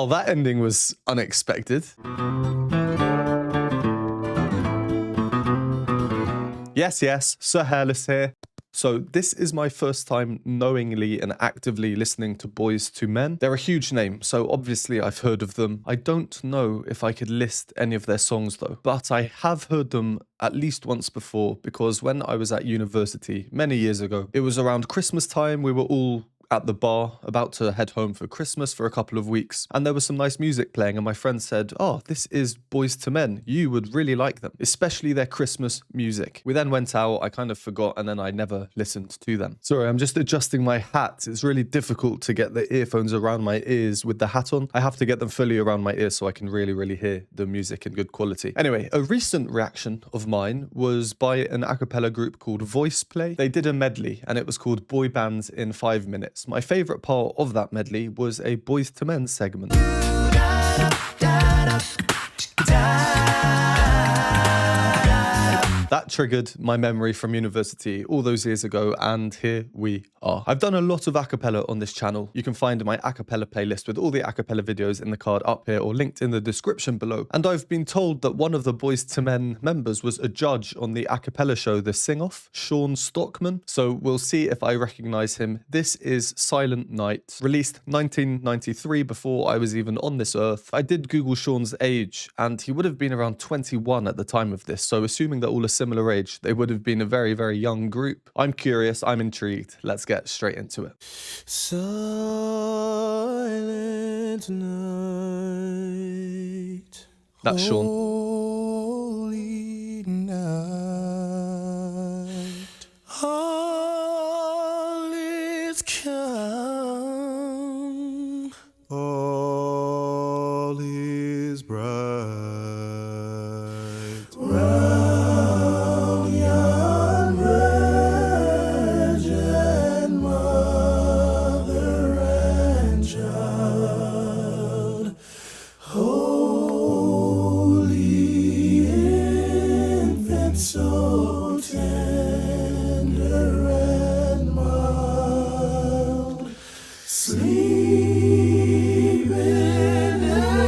Well, that ending was unexpected. Yes, Sir Hairless here. So this is my first time knowingly and actively listening to BOYZ II Men. They're a huge name, so obviously I've heard of them. I don't know if I could list any of their songs though, but I have heard them at least once before, because when I was at university many years ago, it was around Christmas time. We were all at the bar about to head home for Christmas for a couple of weeks, and there was some nice music playing, and my friend said, "Oh, this is BOYZ II Men, you would really like them, especially their Christmas music." We then went out, I kind of forgot, and then I never listened to them. Sorry, I'm just adjusting my hat. It's really difficult to get the earphones around my ears with the hat on. I have to get them fully around my ears so I can really hear the music in good quality. Anyway, a recent reaction of mine was by an a cappella group called Voice Play. They did a medley and it was called Boy Bands in 5 minutes. My favourite part of that medley was a BOYZ II Men segment. That triggered my memory from university all those years ago, and here we are. I've done a lot of a cappella on this channel. You can find my a cappella playlist with all the a cappella videos in the card up here or linked in the description below. And I've been told that one of the BOYZ II Men members was a judge on the a cappella show The Sing Off, Sean Stockman. So we'll see if I recognize him. This is Silent Night, released 1993, before I was even on this earth. I did Google Sean's age, and he would have been around 21 at the time of this, so assuming that all a similar age, they would have been a very young group. I'm curious, I'm intrigued. Let's get straight into it. Silent night. That's Sean. Holy night. All is calm. All is bright. So tender and mild, sleep in heavenly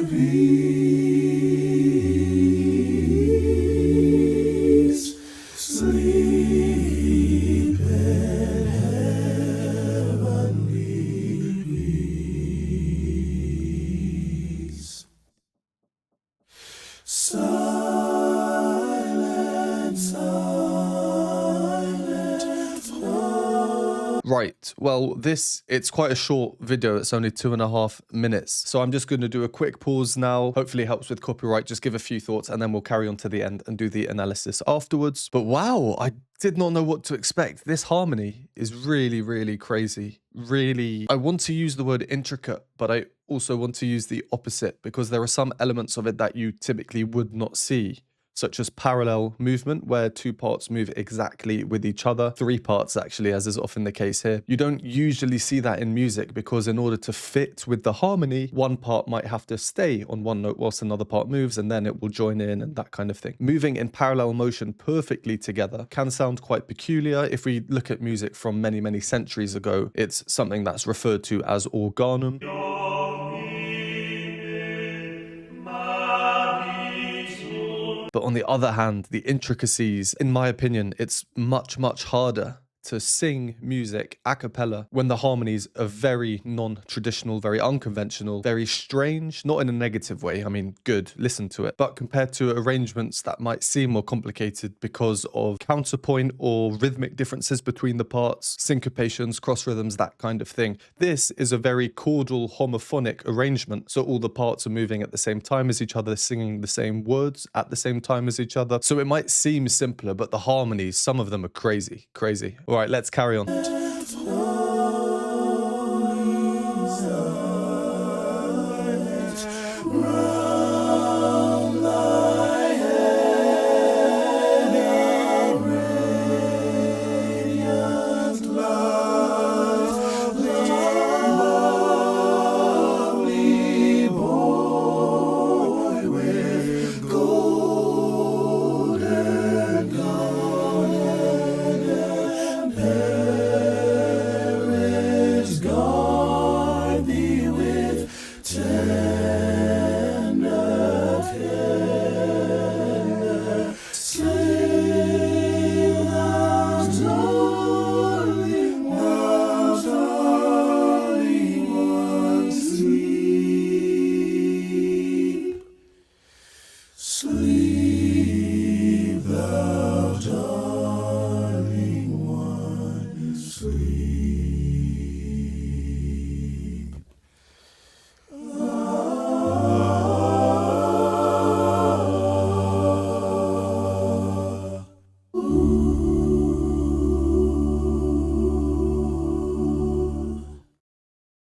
peace, sleep in heavenly peace. Right, well, it's quite a short video. It's only 2.5 minutes. So I'm just going to do a quick pause now. Hopefully it helps with copyright. Just give a few thoughts and then we'll carry on to the end and do the analysis afterwards. But wow, I did not know what to expect. This harmony is really crazy. Really, I want to use the word intricate, but I also want to use the opposite, because there are some elements of it that you typically would not see, such as parallel movement, where 2 parts move exactly with each other. 3 parts, actually, as is often the case here. You don't usually see that in music, because in order to fit with the harmony, one part might have to stay on one note whilst another part moves, and then it will join in and that kind of thing. Moving in parallel motion perfectly together can sound quite peculiar. If we look at music from many centuries ago, it's something that's referred to as organum. But on the other hand, the intricacies, in my opinion, it's much harder to sing music a cappella when the harmonies are very non-traditional, very unconventional, very strange, not in a negative way. I mean, good, listen to it. But compared to arrangements that might seem more complicated because of counterpoint or rhythmic differences between the parts, syncopations, cross rhythms, that kind of thing. This is a very chordal homophonic arrangement. So all the parts are moving at the same time as each other, singing the same words at the same time as each other. So it might seem simpler, but the harmonies, some of them are crazy. All right, let's carry on.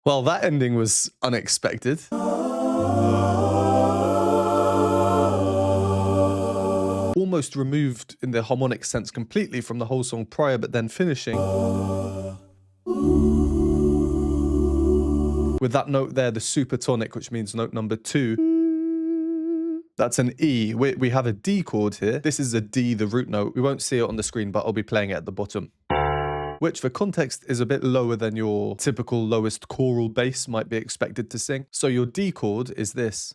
Well, that ending was unexpected. Almost removed in the harmonic sense completely from the whole song prior, but then finishing with that note there, the supertonic, which means note number 2. That's an E. We have a D chord here. This is a D, the root note. We won't see it on the screen, but I'll be playing it at the bottom, which for context is a bit lower than your typical lowest choral bass might be expected to sing. So your D chord is this.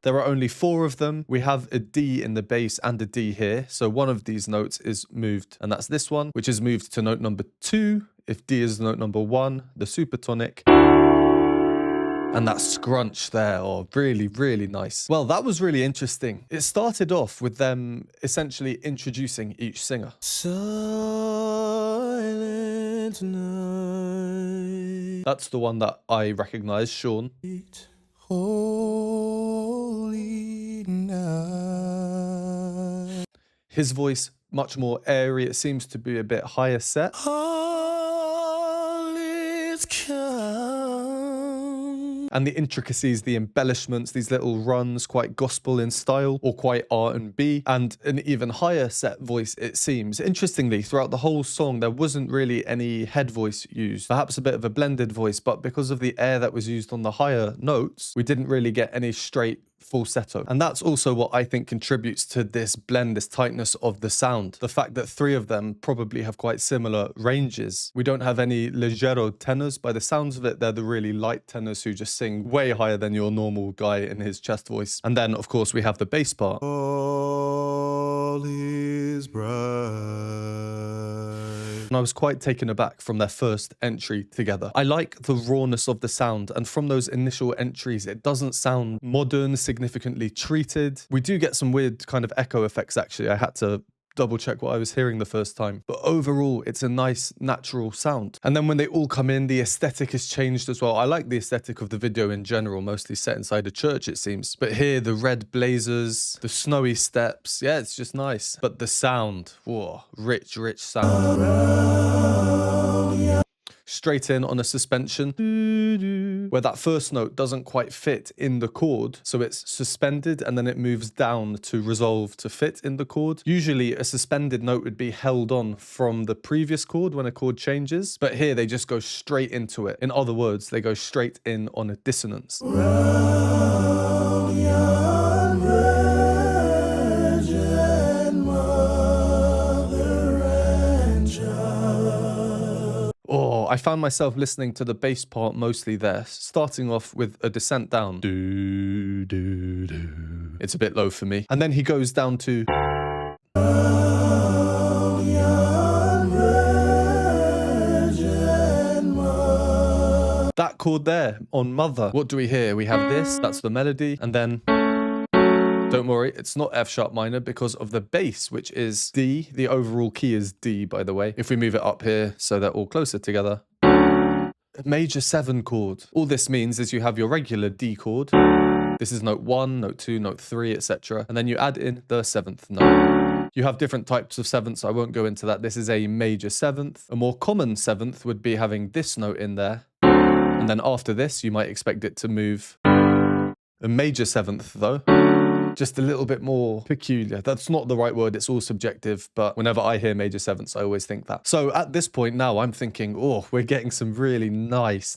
There are only 4 of them. We have a D in the bass and a D here. So one of these notes is moved, and that's this one, which is moved to note number 2. If D is note number 1, the supertonic. And that scrunch there, oh, really, really nice. Well, that was really interesting. It started off with them essentially introducing each singer. Silent night. That's the one that I recognize, Sean. Holy night. His voice, much more airy. It seems to be a bit higher set. All is come. And the intricacies, the embellishments, these little runs, quite gospel in style or quite R&B, and an even higher set voice, it seems. Interestingly, throughout the whole song, there wasn't really any head voice used, perhaps a bit of a blended voice, but because of the air that was used on the higher notes, we didn't really get any straight falsetto. And that's also what I think contributes to this blend, this tightness of the sound. The fact that 3 of them probably have quite similar ranges. We don't have any leggero tenors. By the sounds of it, they're the really light tenors who just sing way higher than your normal guy in his chest voice. And then, of course, we have the bass part. All is bright. And I was quite taken aback from their first entry together. I like the rawness of the sound, and from those initial entries, it doesn't sound modern, significantly treated. We do get some weird kind of echo effects, actually. I had to double check what I was hearing the first time. But overall, it's a nice, natural sound. And then when they all come in, the aesthetic has changed as well. I like the aesthetic of the video in general, mostly set inside a church, it seems. But here, the red blazers, the snowy steps, yeah, it's just nice. But the sound, whoa, rich, rich sound. Straight in on a suspension, where that first note doesn't quite fit in the chord, so it's suspended and then it moves down to resolve to fit in the chord. Usually a suspended note would be held on from the previous chord when a chord changes, but here they just go straight into it. In other words, they go straight in on a dissonance. Oh, I found myself listening to the bass part mostly there, starting off with a descent down. Do, do, do. It's a bit low for me. And then he goes down to... That chord there on Mother. What do we hear? We have this, that's the melody, and then... Don't worry, it's not F sharp minor because of the bass, which is D. The overall key is D, by the way. If we move it up here so they're all closer together. Major 7 chord. All this means is you have your regular D chord. This is note 1, note 2, note 3, etc. And then you add in the 7th note. You have different types of 7ths, I won't go into that. This is a major 7th. A more common 7th would be having this note in there. And then after this, you might expect it to move. A major 7th, though. Just a little bit more peculiar. That's not the right word, it's all subjective, but whenever I hear major 7ths, I always think that. So at this point now, I'm thinking, oh, we're getting some really nice,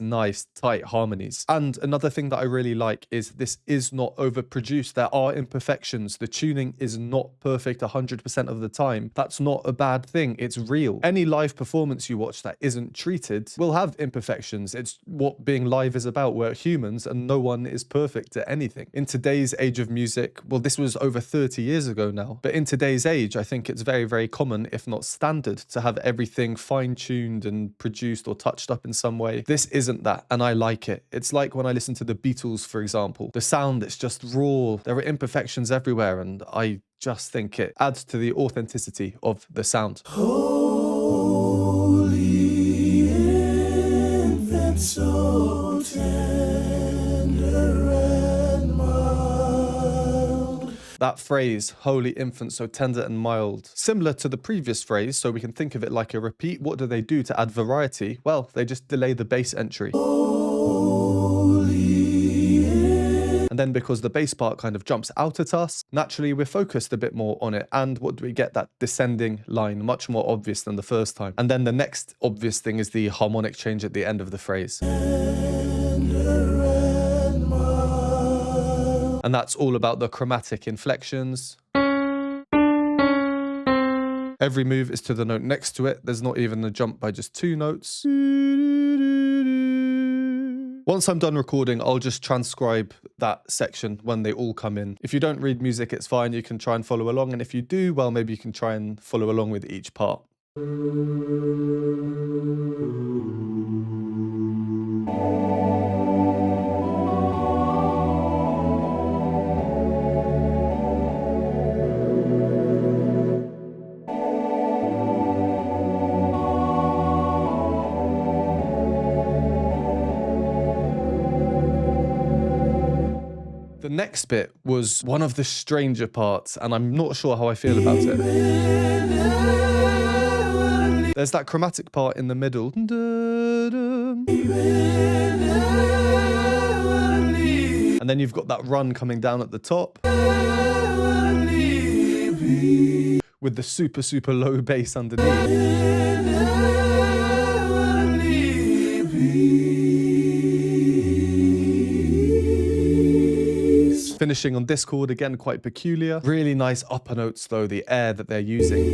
tight harmonies. And another thing that I really like is this is not overproduced. There are imperfections. The tuning is not perfect 100% of the time. That's not a bad thing. It's real. Any live performance you watch that isn't treated will have imperfections. It's what being live is about. We're humans and no one is perfect at anything. In today's age of music, well, this was over 30 years ago now, but in today's age, I think it's very, very common, if not standard, to have everything fine-tuned and produced or touched up in some way. This isn't that, and I like it. It's like when I listen to the Beatles, for example. The sound, it's just raw. There are imperfections everywhere, and I just think it adds to the authenticity of the sound. Holy infant, so tender and mild. That phrase, holy infant, so tender and mild, similar to the previous phrase, so we can think of it like a repeat. What do they do to add variety? Well, they just delay the bass entry. And then because the bass part kind of jumps out at us, naturally we're focused a bit more on it. And what do we get? That descending line, much more obvious than the first time. And then the next obvious thing is the harmonic change at the end of the phrase. And that's all about the chromatic inflections. Every move is to the note next to it. There's not even a jump by just 2 notes. Once I'm done recording, I'll just transcribe that section when they all come in. If you don't read music, it's fine. You can try and follow along. And if you do, well, maybe you can try and follow along with each part. The next bit was one of the stranger parts, and I'm not sure how I feel about it. There's that chromatic part in the middle. And then you've got that run coming down at the top. With the super, super low bass underneath. Finishing on this chord, again, quite peculiar. Really nice upper notes, though, the air that they're using.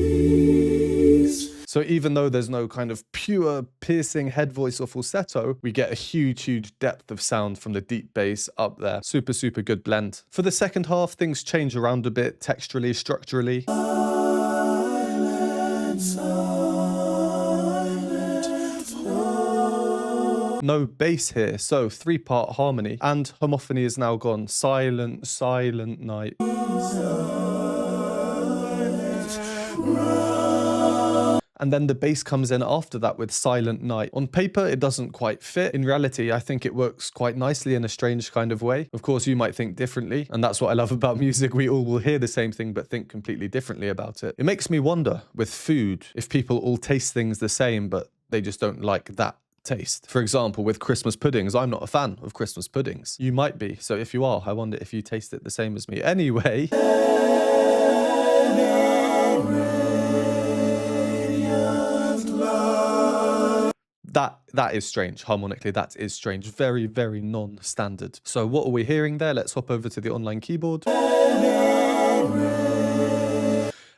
So even though there's no kind of pure piercing head voice or falsetto, we get a huge, huge depth of sound from the deep bass up there. Super, super good blend. For the second half, things change around a bit, texturally, structurally. No bass here, so 3-part harmony, and homophony is now gone. Silent, silent night. And then the bass comes in after that with Silent Night. On paper, it doesn't quite fit. In reality, I think it works quite nicely in a strange kind of way. Of course, you might think differently, and that's what I love about music. We all will hear the same thing, but think completely differently about it. It makes me wonder, with food, if people all taste things the same, but they just don't like that taste. For example, with Christmas puddings, I'm not a fan of Christmas puddings. You might be, so if you are, I wonder if you taste it the same as me. Anyway... That is strange. Harmonically, that is strange. Very, very non-standard. So what are we hearing there? Let's hop over to the online keyboard.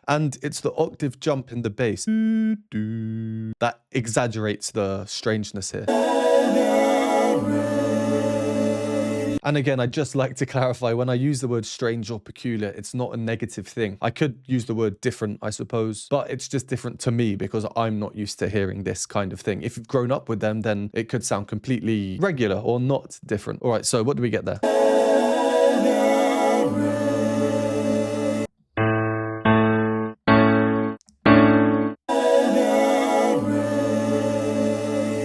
And it's the octave jump in the bass that exaggerates the strangeness here. And again, I'd just like to clarify, when I use the word strange or peculiar, it's not a negative thing. I could use the word different, I suppose, but it's just different to me because I'm not used to hearing this kind of thing. If you've grown up with them, then it could sound completely regular or not different. All right, so what do we get there?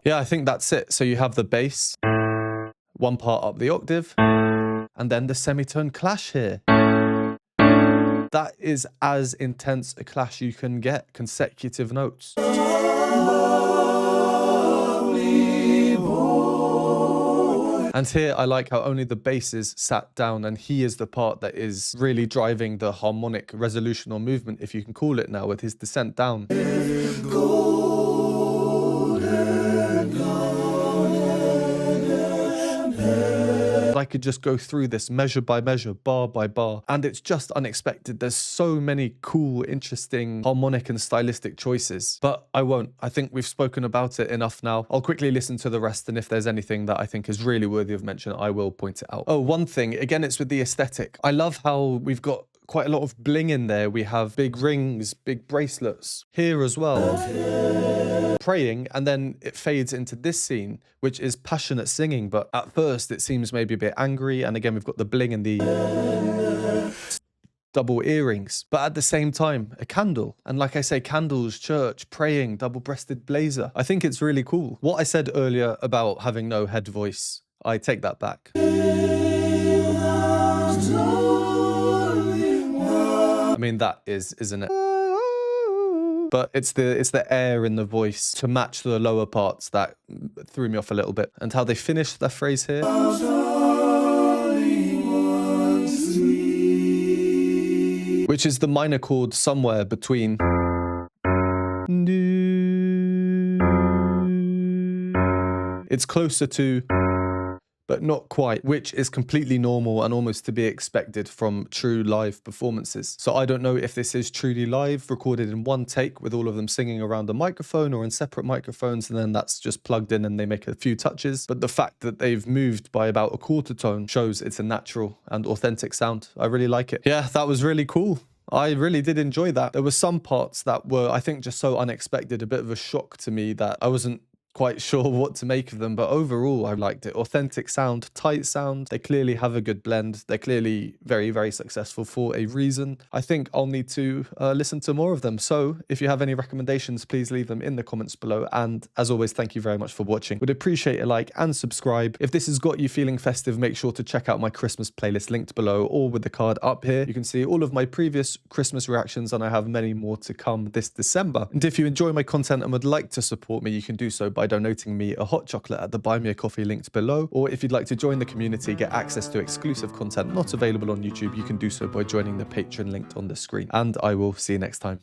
Yeah, I think that's it. So you have the bass, 1 part up the octave, and then the semitone clash here. That is as intense a clash you can get, consecutive notes. And here I like how only the bass is sat down, and he is the part that is really driving the harmonic resolution or movement, if you can call it now, with his descent down. I could just go through this measure by measure, bar by bar, and it's just unexpected. There's so many cool, interesting harmonic and stylistic choices, but I won't. I think we've spoken about it enough now. I'll quickly listen to the rest, and if there's anything that I think is really worthy of mention, I will point it out. Oh, one thing, again, it's with the aesthetic. I love how we've got quite a lot of bling in there. We have big rings, big bracelets here as well. Praying, and then it fades into this scene, which is passionate singing, but at first it seems maybe a bit angry, and again we've got the bling and the double earrings, but at the same time a candle, and like I say, candles, church, praying, double-breasted blazer. I think it's really cool. What I said earlier about having no head voice, I take that back. mean, that is, isn't it? But it's the air in the voice to match the lower parts that threw me off a little bit. And how they finish their phrase here. Which is the minor chord somewhere between. It's closer to, but not quite, which is completely normal and almost to be expected from true live performances. So I don't know if this is truly live, recorded in one take with all of them singing around a microphone or in separate microphones, and then that's just plugged in and they make a few touches. But the fact that they've moved by about a quarter tone shows it's a natural and authentic sound. I really like it. Yeah, that was really cool. I really did enjoy that. There were some parts that were, I think, just so unexpected, a bit of a shock to me that I wasn't quite sure what to make of them, but overall I liked it. Authentic sound, tight sound. They clearly have a good blend. They're clearly very, very successful for a reason. I think I'll need to listen to more of them. So if you have any recommendations, please leave them in the comments below. And as always, thank you very much for watching. Would appreciate a like and subscribe. If this has got you feeling festive, make sure to check out my Christmas playlist linked below or with the card up here. You can see all of my previous Christmas reactions, and I have many more to come this December. And if you enjoy my content and would like to support me, you can do so by donating me a hot chocolate at the Buy Me a Coffee linked below, or if you'd like to join the community, get access to exclusive content not available on YouTube, you can do so by joining the Patreon linked on the screen. And I will see you next time.